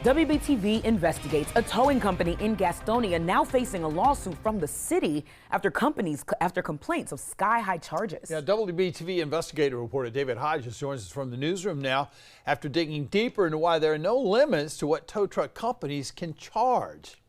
WBTV investigates a towing company in Gastonia now facing a lawsuit from the city after complaints of sky-high charges. Yeah, WBTV investigator reporter David Hodges joins us from the newsroom now after digging deeper into why there are no limits to what tow truck companies can charge.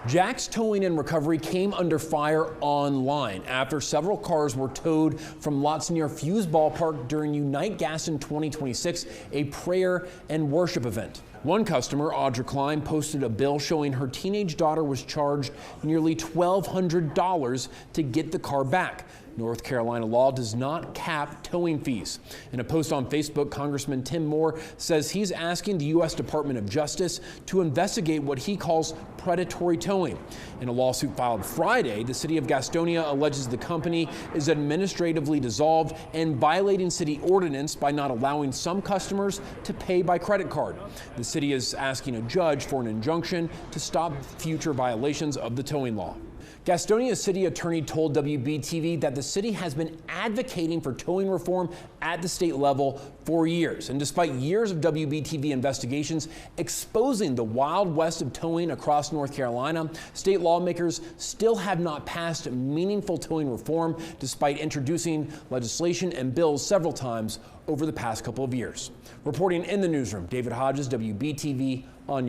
Jack's Towing and Recovery came under fire online after several cars were towed from lots near Fuse Ballpark during Unite Gaston 2026, a prayer and worship event. One customer, Audra Klein, posted a bill showing her teenage daughter was charged nearly $1,200 to get the car back. North Carolina law does not cap towing fees. In a post on Facebook, Congressman Tim Moore says he's asking the U.S. Department of Justice to investigate what he calls predatory towing. In a lawsuit filed Friday, the city of Gastonia alleges the company is administratively dissolved and violating city ordinance by not allowing some customers to pay by credit card. The city is asking a judge for an injunction to stop future violations of the towing law. Gastonia's city attorney told WBTV that the city has been advocating for towing reform at the state level for years. And despite years of WBTV investigations exposing the wild west of towing across North Carolina, state lawmakers still have not passed meaningful towing reform, despite introducing legislation and bills several times over the past couple of years. Reporting in the newsroom, David Hodges, WBTV on your